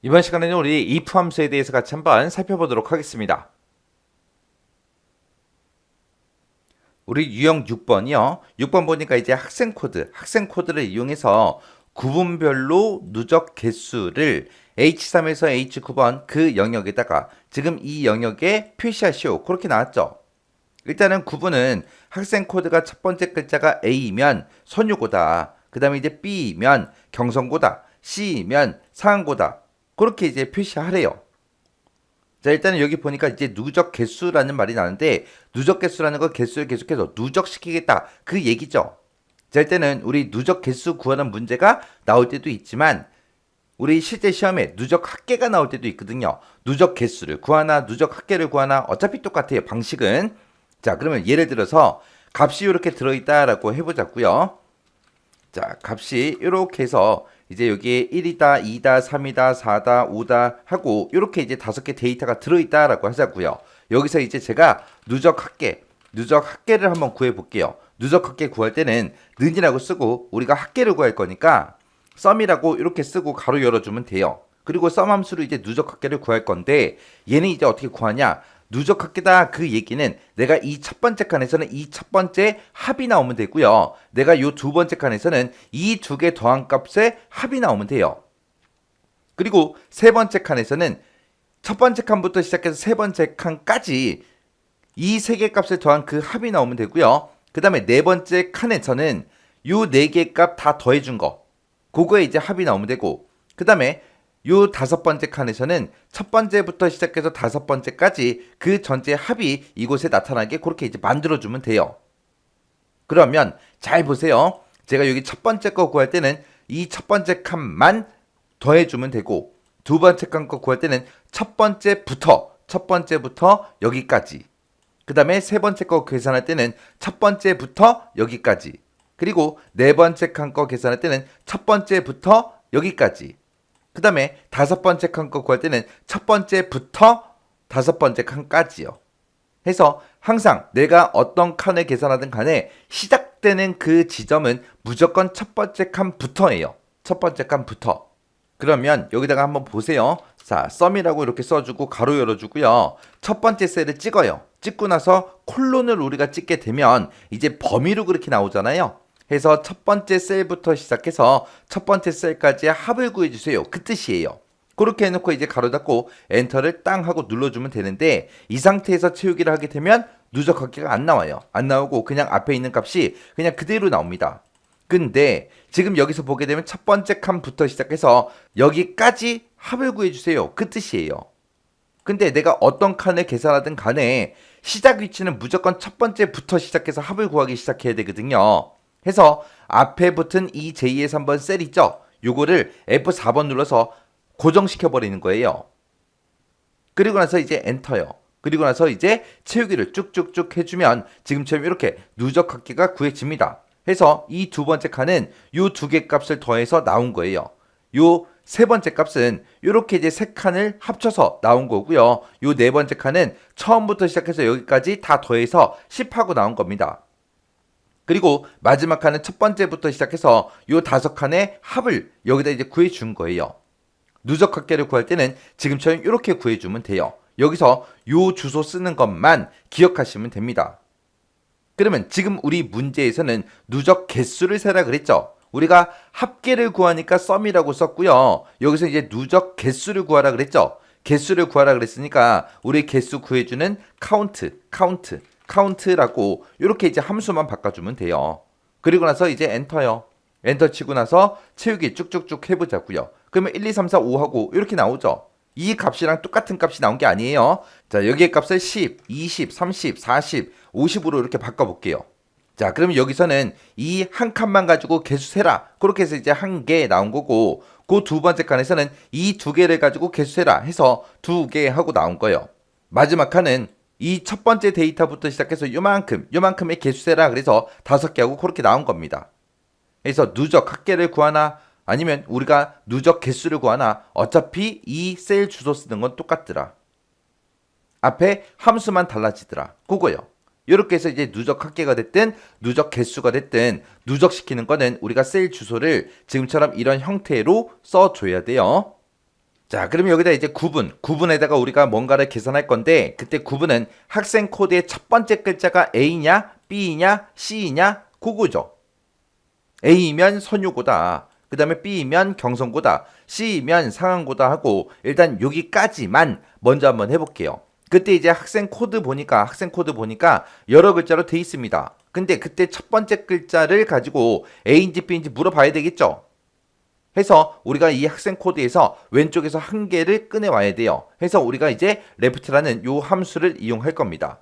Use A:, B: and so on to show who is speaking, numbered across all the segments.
A: 이번 시간에는 우리 if 함수에 대해서 같이 한번 살펴보도록 하겠습니다. 우리 유형 6번이요. 6번 보니까 이제 학생 코드를 이용해서 구분별로 누적 개수를 H3에서 H9번 그 영역에다가 지금 이 영역에 표시하시오. 그렇게 나왔죠. 일단은 구분은 학생 코드가 첫 번째 글자가 A면 선유고다. 그 다음에 이제 B면 경성고다. C면 상한고다. 그렇게 이제 표시하래요. 자, 일단은 여기 보니까 이제 누적 개수라는 말이 나는데 누적 개수라는 거 개수를 계속해서 누적시키겠다. 그 얘기죠. 자, 일단은 우리 누적 개수 구하는 문제가 나올 때도 있지만 우리 실제 시험에 누적 합계가 나올 때도 있거든요. 누적 개수를 구하나 누적 합계를 구하나 어차피 똑같아요. 방식은. 자, 그러면 예를 들어서 값이 이렇게 들어있다라고 해보자고요. 자, 값이 이렇게 해서 이제 여기에 1이다, 2다, 3이다, 4다, 5다 하고 이렇게 이제 5개 데이터가 들어있다라고 하자고요. 여기서 이제 제가 누적 합계를 한번 구해 볼게요. 누적 합계 구할 때는 는이라고 쓰고 우리가 합계를 구할 거니까 썸이라고 이렇게 쓰고 가로 열어주면 돼요. 그리고 썸 함수로 이제 누적 합계를 구할 건데 얘는 이제 어떻게 구하냐? 누적 합계다 그 얘기는 내가 이 첫 번째 칸에서는 이 첫 번째 합이 나오면 되고요. 내가 요 두 번째 칸에서는 이 두 개 더한 값의 합이 나오면 돼요. 그리고 세 번째 칸에서는 첫 번째 칸부터 시작해서 세 번째 칸까지 이 세 개 값을 더한 그 합이 나오면 되고요. 그 다음에 네 번째 칸에서는 요 네 개 값 다 더해준 거 그거에 이제 합이 나오면 되고 그 다음에 요 다섯 번째 칸에서는 첫 번째부터 시작해서 다섯 번째까지 그 전체 합이 이곳에 나타나게 그렇게 이제 만들어주면 돼요. 그러면 잘 보세요. 제가 여기 첫 번째 거 구할 때는 이 첫 번째 칸만 더해주면 되고 두 번째 칸 거 구할 때는 첫 번째부터 여기까지 그 다음에 세 번째 거 계산할 때는 첫 번째부터 여기까지 그리고 네 번째 칸 거 계산할 때는 첫 번째부터 여기까지 그 다음에 다섯 번째 칸 거 구할 때는 첫 번째부터 다섯 번째 칸까지요. 해서 항상 내가 어떤 칸을 계산하든 간에 시작되는 그 지점은 무조건 첫 번째 칸부터예요. 첫 번째 칸부터. 그러면 여기다가 한번 보세요. 자, 썸이라고 이렇게 써주고 가로 열어주고요. 첫 번째 셀을 찍어요. 찍고 나서 콜론을 우리가 찍게 되면 이제 범위로 그렇게 나오잖아요. 해서 첫 번째 셀부터 시작해서 첫 번째 셀까지 합을 구해주세요. 그 뜻이에요. 그렇게 해놓고 이제 가로 닫고 엔터를 땅 하고 눌러주면 되는데 이 상태에서 채우기를 하게 되면 누적 합계가 안 나와요. 안 나오고 그냥 앞에 있는 값이 그냥 그대로 나옵니다. 근데 지금 여기서 보게 되면 첫 번째 칸부터 시작해서 여기까지 합을 구해주세요. 그 뜻이에요. 근데 내가 어떤 칸을 계산하든 간에 시작 위치는 무조건 첫 번째부터 시작해서 합을 구하기 시작해야 되거든요. 해서 앞에 붙은 이 j 의 3번 셀 있죠? 요거를 F4번 눌러서 고정시켜 버리는 거예요. 그리고 나서 이제 엔터요. 그리고 나서 이제 채우기를 쭉쭉쭉 해주면 지금처럼 이렇게 누적 합계가 구해집니다. 해서 이 두 번째 칸은 요 두 개 값을 더해서 나온 거예요. 요 세 번째 값은 이렇게 이제 세 칸을 합쳐서 나온 거고요. 요 네 번째 칸은 처음부터 시작해서 여기까지 다 더해서 10하고 나온 겁니다. 그리고 마지막 칸은 첫 번째부터 시작해서 요 다섯 칸의 합을 여기다 이제 구해준 거예요. 누적 합계를 구할 때는 지금처럼 이렇게 구해주면 돼요. 여기서 요 주소 쓰는 것만 기억하시면 됩니다. 그러면 지금 우리 문제에서는 누적 개수를 세라 그랬죠. 우리가 합계를 구하니까 썸이라고 썼고요. 여기서 이제 누적 개수를 구하라 그랬죠. 개수를 구하라 그랬으니까 우리 개수 구해주는 카운트라고 이렇게 이제 함수만 바꿔주면 돼요. 그리고 나서 이제 엔터요. 엔터 치고 나서 채우기 쭉쭉쭉 해보자고요. 그러면 1, 2, 3, 4, 5 하고 이렇게 나오죠. 이 값이랑 똑같은 값이 나온 게 아니에요. 자, 여기의 값을 10, 20, 30, 40, 50으로 이렇게 바꿔볼게요. 자, 그러면 여기서는 이 한 칸만 가지고 개수 세라. 그렇게 해서 이제 한 개 나온 거고, 그 두 번째 칸에서는 이 두 개를 가지고 개수 세라 해서 두 개 하고 나온 거예요. 마지막 칸은 이 첫 번째 데이터부터 시작해서 요만큼의 개수 세라 그래서 다섯 개 하고 그렇게 나온 겁니다. 그래서 누적 합계를 구하나 아니면 우리가 누적 개수를 구하나 어차피 이 셀 주소 쓰는 건 똑같더라. 앞에 함수만 달라지더라. 그거요. 이렇게 해서 이제 누적 합계가 됐든 누적 개수가 됐든 누적시키는 거는 우리가 셀 주소를 지금처럼 이런 형태로 써줘야 돼요. 자, 그러면 여기다 이제 구분에다가 우리가 뭔가를 계산할 건데, 그때 구분은 학생 코드의 첫 번째 글자가 A냐, B냐, C냐, 그거죠. A면 선유고다. 그 다음에 B면 경성고다. C면 상한고다 하고 일단 여기까지만 먼저 한번 해볼게요. 그때 이제 학생 코드 보니까 여러 글자로 돼 있습니다. 근데 그때 첫 번째 글자를 가지고 A인지 B인지 물어봐야 되겠죠. 해서 우리가 이 학생 코드에서 왼쪽에서 한 개를 꺼내 와야 돼요. 해서 우리가 이제 left라는 요 함수를 이용할 겁니다.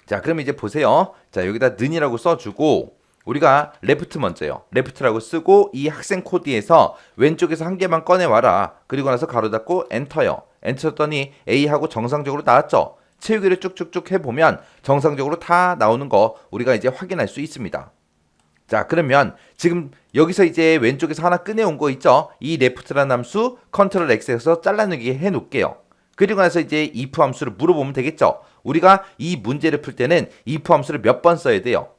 A: 자, 그럼 이제 보세요. 자, 여기다 는이라고 써주고 우리가 left 먼저요. left라고 쓰고 이 학생 코드에서 왼쪽에서 한 개만 꺼내와라. 그리고 나서 가로 닫고 엔터요. 엔터 쳤더니 A하고 정상적으로 나왔죠. 채우기를 쭉쭉쭉 해보면 정상적으로 다 나오는 거 우리가 이제 확인할 수 있습니다. 자, 그러면 지금 여기서 이제 왼쪽에서 하나 꺼내온 거 있죠? 이 left라는 함수 컨트롤 X에서 잘라내기 해놓을게요. 그리고 나서 이제 if 함수를 물어보면 되겠죠? 우리가 이 문제를 풀 때는 if 함수를 몇 번 써야 돼요?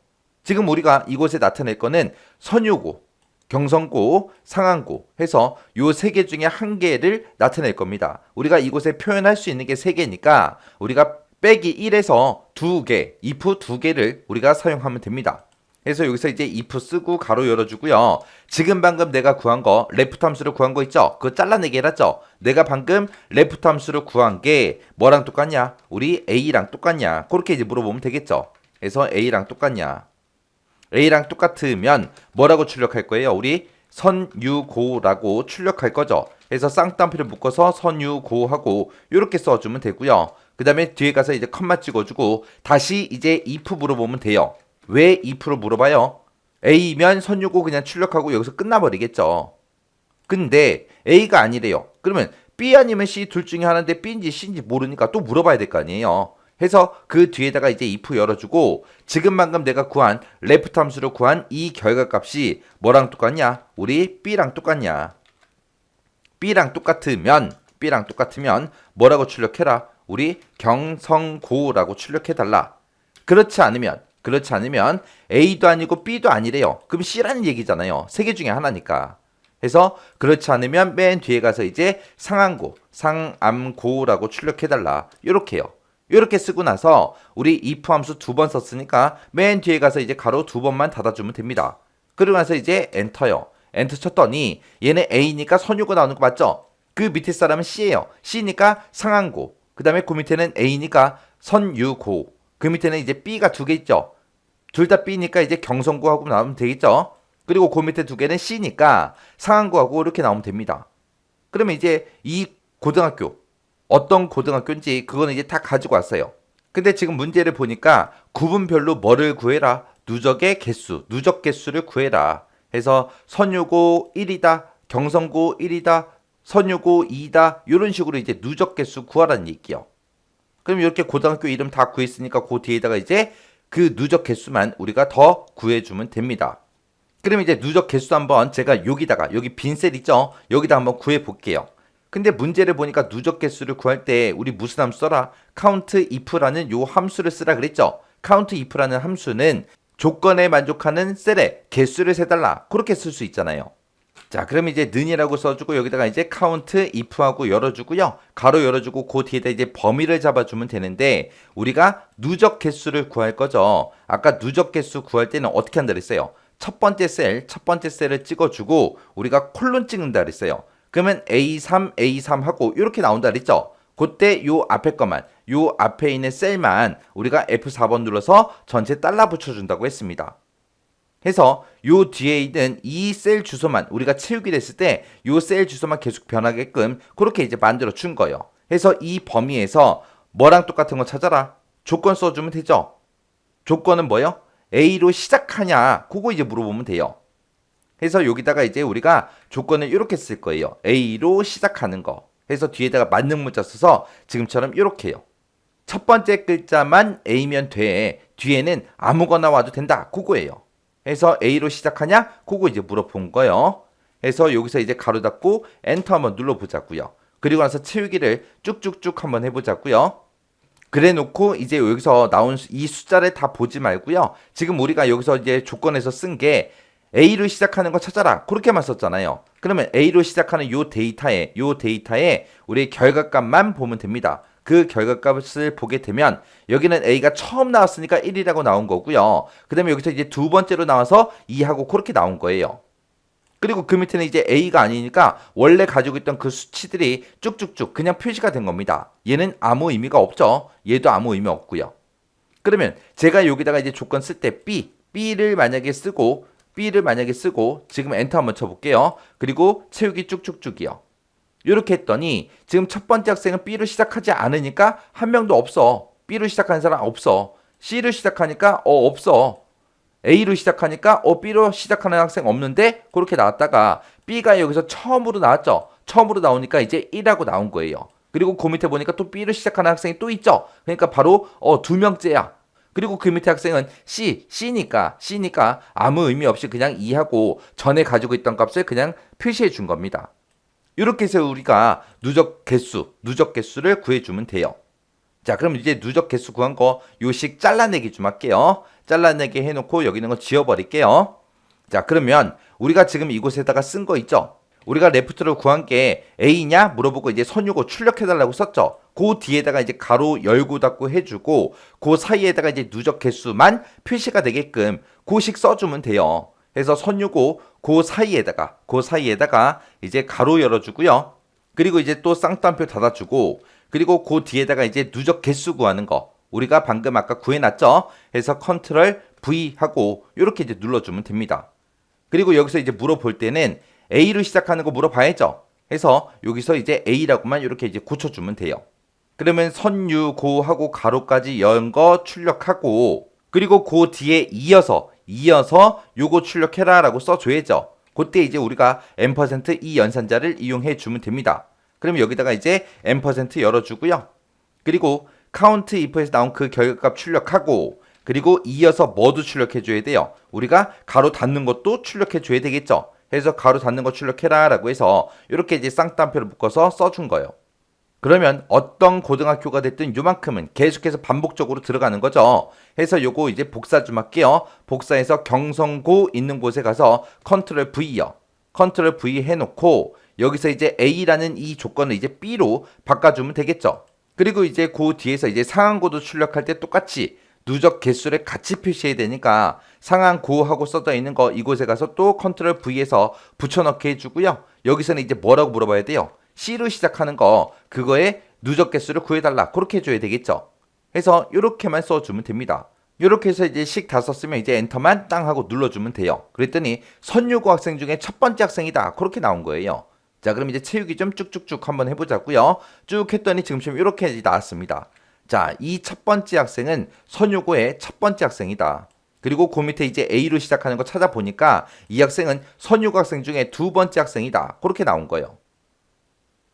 A: 지금 우리가 이곳에 나타낼 거는 선유고, 경성고, 상한고 해서 요 세 개 중에 한 개를 나타낼 겁니다. 우리가 이곳에 표현할 수 있는 게 세 개니까 우리가 빼기 1에서 두 개, if 두 개를 우리가 사용하면 됩니다. 그래서 여기서 이제 if 쓰고 가로 열어주고요. 지금 방금 내가 구한 거 left 함수로 구한 거 있죠? 그거 잘라내기 해놨죠? 내가 방금 left 함수로 구한 게 뭐랑 똑같냐? 우리 A랑 똑같냐? 그렇게 이제 물어보면 되겠죠? 그래서 A랑 똑같냐? A랑 똑같으면 뭐라고 출력할 거예요? 우리 선유고라고 출력할 거죠. 그래서 쌍따옴표를 묶어서 선유고하고 이렇게 써주면 되고요. 그 다음에 뒤에 가서 이제 컴마 찍어주고 다시 이제 if 물어보면 돼요. 왜 if로 물어봐요? A면 선유고 그냥 출력하고 여기서 끝나버리겠죠. 근데 A가 아니래요. 그러면 B 아니면 C 둘 중에 하나인데 B인지 C인지 모르니까 또 물어봐야 될 거 아니에요. 해서 그 뒤에다가 이제 if 열어주고 지금 방금 내가 구한 left 함수로 구한 이 결과값이 뭐랑 똑같냐? 우리 B랑 똑같냐? B랑 똑같으면 뭐라고 출력해라? 우리 경성고라고 출력해달라. 그렇지 않으면 A도 아니고 B도 아니래요. 그럼 C라는 얘기잖아요. 세 개 중에 하나니까. 해서 그렇지 않으면 맨 뒤에 가서 이제 상암고라고 출력해달라. 요렇게요. 요렇게 쓰고 나서 우리 if 함수 두 번 썼으니까 맨 뒤에 가서 이제 가로 두 번만 닫아주면 됩니다. 그러고 나서 이제 엔터요. 엔터 쳤더니 얘네 A니까 선유고 나오는 거 맞죠? 그 밑에 사람은 C예요. C니까 상한고. 그 다음에 그 밑에는 A니까 선유고. 그 밑에는 이제 B가 두 개 있죠? 둘 다 B니까 이제 경성고하고 나오면 되겠죠? 그리고 그 밑에 두 개는 C니까 상한고하고 이렇게 나오면 됩니다. 그러면 이제 이 고등학교 어떤 고등학교인지 그거는 이제 다 가지고 왔어요. 근데 지금 문제를 보니까 구분별로 뭐를 구해라? 누적 개수를 구해라. 해서 선유고 1이다, 경성고 1이다, 선유고 2다 이런 식으로 이제 누적 개수 구하라는 얘기요. 그럼 이렇게 고등학교 이름 다 구했으니까 그 뒤에다가 이제 그 누적 개수만 우리가 더 구해주면 됩니다. 그럼 이제 누적 개수 한번 제가 여기 빈 셀 있죠? 여기다 한번 구해 볼게요. 근데 문제를 보니까 누적 개수를 구할 때 우리 무슨 함수 써라? count if라는 요 함수를 쓰라 그랬죠? count if라는 함수는 조건에 만족하는 셀의 개수를 세달라. 그렇게 쓸 수 있잖아요. 자, 그럼 이제 는이라고 써주고 여기다가 이제 count if하고 열어주고요. 가로 열어주고 그 뒤에다 이제 범위를 잡아주면 되는데 우리가 누적 개수를 구할 거죠. 아까 누적 개수 구할 때는 어떻게 한다 그랬어요? 첫 번째 셀을 찍어주고 우리가 콜론 찍는다 그랬어요. 그러면 A3 하고 이렇게 나온다 그랬죠? 그때 요 앞에 것만, 요 앞에 있는 셀만 우리가 F4번 눌러서 전체 달라 붙여준다고 했습니다. 해서 요 뒤에 있는 이 셀 주소만 우리가 채우기를 했을 때 요 셀 주소만 계속 변하게끔 그렇게 이제 만들어 준 거예요. 해서 이 범위에서 뭐랑 똑같은 거 찾아라. 조건 써주면 되죠? 조건은 뭐예요? A로 시작하냐? 그거 이제 물어보면 돼요. 해서 여기다가 이제 우리가 조건을 이렇게 쓸 거예요. A로 시작하는 거. 해서 뒤에다가 맞는 문자 써서 지금처럼 이렇게요. 첫 번째 글자만 A면 돼. 뒤에는 아무거나 와도 된다. 그거예요. 해서 A로 시작하냐? 그거 이제 물어본 거예요. 해서 여기서 이제 가로 닫고 엔터 한번 눌러보자고요. 그리고 나서 채우기를 쭉쭉쭉 한번 해보자고요. 그래 놓고 이제 여기서 나온 이 숫자를 다 보지 말고요. 지금 우리가 여기서 이제 조건에서 쓴 게 A로 시작하는 거 찾아라. 그렇게만 썼잖아요. 그러면 A로 시작하는 요 데이터에 우리 결과값만 보면 됩니다. 그 결과값을 보게 되면 여기는 A가 처음 나왔으니까 1이라고 나온 거고요. 그 다음에 여기서 이제 두 번째로 나와서 2하고 그렇게 나온 거예요. 그리고 그 밑에는 이제 A가 아니니까 원래 가지고 있던 그 수치들이 쭉쭉쭉 그냥 표시가 된 겁니다. 얘는 아무 의미가 없죠. 얘도 아무 의미 없고요. 그러면 제가 여기다가 이제 조건 쓸 때 B를 만약에 쓰고 지금 엔터 한번 쳐볼게요. 그리고 채우기 쭉쭉쭉이요. 이렇게 했더니 지금 첫 번째 학생은 B로 시작하지 않으니까 한 명도 없어. B로 시작하는 사람 없어. C로 시작하니까 없어. A로 시작하니까 B로 시작하는 학생 없는데 그렇게 나왔다가 B가 여기서 처음으로 나왔죠. 처음으로 나오니까 이제 1하고 나온 거예요. 그리고 그 밑에 보니까 또 B로 시작하는 학생이 또 있죠. 그러니까 바로 두 명째야. 그리고 그 밑에 학생은 C니까 아무 의미 없이 그냥 2하고 전에 가지고 있던 값을 그냥 표시해 준 겁니다. 이렇게 해서 우리가 누적 개수를 구해주면 돼요. 자, 그럼 이제 누적 개수 구한 거 요식 잘라내기 좀 할게요. 잘라내기 해놓고 여기 있는 거 지워버릴게요. 자, 그러면 우리가 지금 이곳에다가 쓴 거 있죠? 우리가 레프트로 구한 게 A냐 물어보고 이제 선유고 출력해달라고 썼죠? 그 뒤에다가 이제 가로 열고 닫고 해주고 그 사이에다가 이제 누적 개수만 표시가 되게끔 고식 써주면 돼요. 그래서 선유고 그 사이에다가 이제 가로 열어주고요. 그리고 이제 또 쌍따옴표 닫아주고 그리고 그 뒤에다가 이제 누적 개수 구하는 거 우리가 방금 아까 구해놨죠? 해서 컨트롤 V 하고 이렇게 이제 눌러주면 됩니다. 그리고 여기서 이제 물어볼 때는 A로 시작하는 거 물어봐야죠. 해서 여기서 이제 A라고만 이렇게 이제 고쳐주면 돼요. 그러면 선유고 하고 가로까지 연 거 출력하고 그리고 그 뒤에 이어서 요거 출력해라 라고 써줘야죠. 그때 이제 우리가 &이 연산자를 이용해 주면 됩니다. 그럼 여기다가 이제 &% 열어주고요. 그리고 count if에서 나온 그 결과값 출력하고 그리고 이어서 뭐도 출력해 줘야 돼요. 우리가 가로 닫는 것도 출력해 줘야 되겠죠. 그래서 가로 닫는 거 출력해라 라고 해서 이렇게 이제 쌍따옴표를 묶어서 써준 거예요. 그러면 어떤 고등학교가 됐든 요만큼은 계속해서 반복적으로 들어가는 거죠. 해서 요거 이제 복사 좀 할게요. 복사해서 경성고 있는 곳에 가서 컨트롤 V요. 컨트롤 V 해놓고 여기서 이제 A라는 이 조건을 이제 B로 바꿔주면 되겠죠. 그리고 이제 그 뒤에서 이제 상한고도 출력할 때 똑같이 누적 개수를 같이 표시해야 되니까 상한고하고 써져 있는 거 이곳에 가서 또 컨트롤 V에서 붙여넣기 해주고요. 여기서는 이제 뭐라고 물어봐야 돼요? C로 시작하는 거 그거에 누적 개수를 구해달라 그렇게 해줘야 되겠죠. 해서 이렇게만 써주면 됩니다. 이렇게 해서 이제 식 다 썼으면 이제 엔터만 땅 하고 눌러주면 돼요. 그랬더니 선유고 학생 중에 첫 번째 학생이다 그렇게 나온 거예요. 자, 그럼 이제 채우기 좀 쭉쭉쭉 한번 해보자고요. 쭉 했더니 지금 이렇게 나왔습니다. 자, 이 첫 번째 학생은 선유고의 첫 번째 학생이다. 그리고 그 밑에 이제 A로 시작하는 거 찾아보니까 이 학생은 선유고 학생 중에 두 번째 학생이다 그렇게 나온 거예요.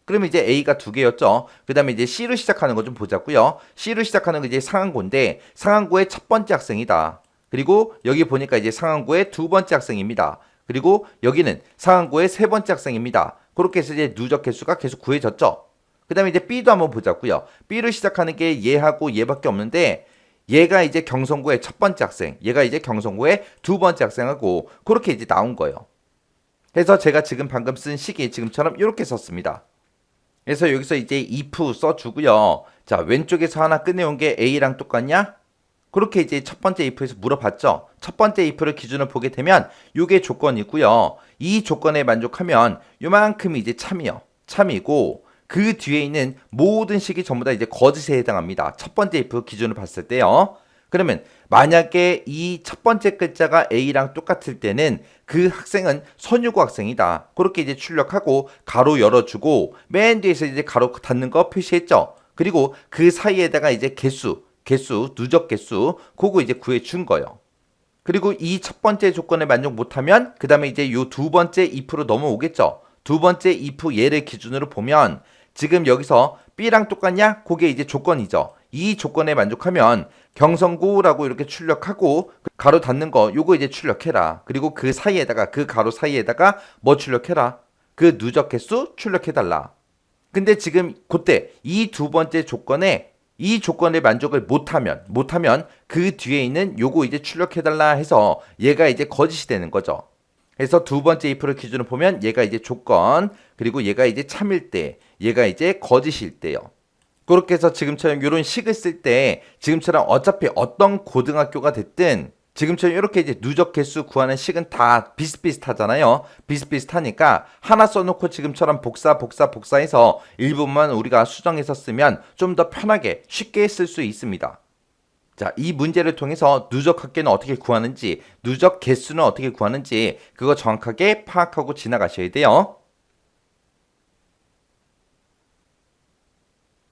A: 그러면 이제 A가 두 개였죠. 그 다음에 이제 C로 시작하는 거 좀 보자고요. C로 시작하는 거 이제 상한고인데 상한고의 첫 번째 학생이다. 그리고 여기 보니까 이제 상한고의 두 번째 학생입니다. 그리고 여기는 상한고의 세 번째 학생입니다. 그렇게 해서 이제 누적 개수가 계속 구해졌죠. 그 다음에 이제 B도 한번 보자고요. B로 시작하는 게 얘하고 얘밖에 없는데 얘가 이제 경성고의 첫 번째 학생, 얘가 이제 경성고의 두 번째 학생하고 그렇게 이제 나온 거예요. 그래서 제가 지금 방금 쓴 식이 지금처럼 이렇게 썼습니다. 그래서 여기서 이제 if 써주고요. 자, 왼쪽에서 하나 꺼내온 게 A랑 똑같냐? 그렇게 이제 첫 번째 if에서 물어봤죠. 첫 번째 if를 기준으로 보게 되면 이게 조건이고요. 이 조건에 만족하면 요만큼이 이제 참이고 그 뒤에 있는 모든 식이 전부 다 이제 거짓에 해당합니다. 첫 번째 if 기준으로 봤을 때요. 그러면 만약에 이 첫 번째 글자가 A랑 똑같을 때는 그 학생은 선유고 학생이다. 그렇게 이제 출력하고 가로 열어주고 맨 뒤에서 이제 가로 닫는 거 표시했죠. 그리고 그 사이에다가 이제 누적 개수 그거 이제 구해준 거예요. 그리고 이 첫 번째 조건에 만족 못하면 그 다음에 이제 요 두 번째 if로 넘어오겠죠. 두 번째 if 얘를 기준으로 보면 지금 여기서 B랑 똑같냐? 그게 이제 조건이죠. 이 조건에 만족하면 경성고라고 이렇게 출력하고 가로 닫는 거 요거 이제 출력해라. 그리고 그 사이에다가 그 가로 사이에다가 뭐 출력해라. 그 누적 개수 출력해달라. 근데 지금 그때 이 두 번째 조건에 이 조건에 만족을 못하면 그 뒤에 있는 요거 이제 출력해달라 해서 얘가 이제 거짓이 되는 거죠. 그래서 두 번째 if를 기준으로 보면 얘가 이제 조건, 그리고 얘가 이제 참일 때, 얘가 이제 거짓일 때요. 그렇게 해서 지금처럼 이런 식을 쓸 때 지금처럼 어차피 어떤 고등학교가 됐든 지금처럼 이렇게 이제 누적 개수 구하는 식은 다 비슷비슷하잖아요. 비슷비슷하니까 하나 써놓고 지금처럼 복사해서 일부분만 우리가 수정해서 쓰면 좀 더 편하게 쉽게 쓸 수 있습니다. 자, 이 문제를 통해서 누적 합계는 어떻게 구하는지, 누적 개수는 어떻게 구하는지 그거 정확하게 파악하고 지나가셔야 돼요.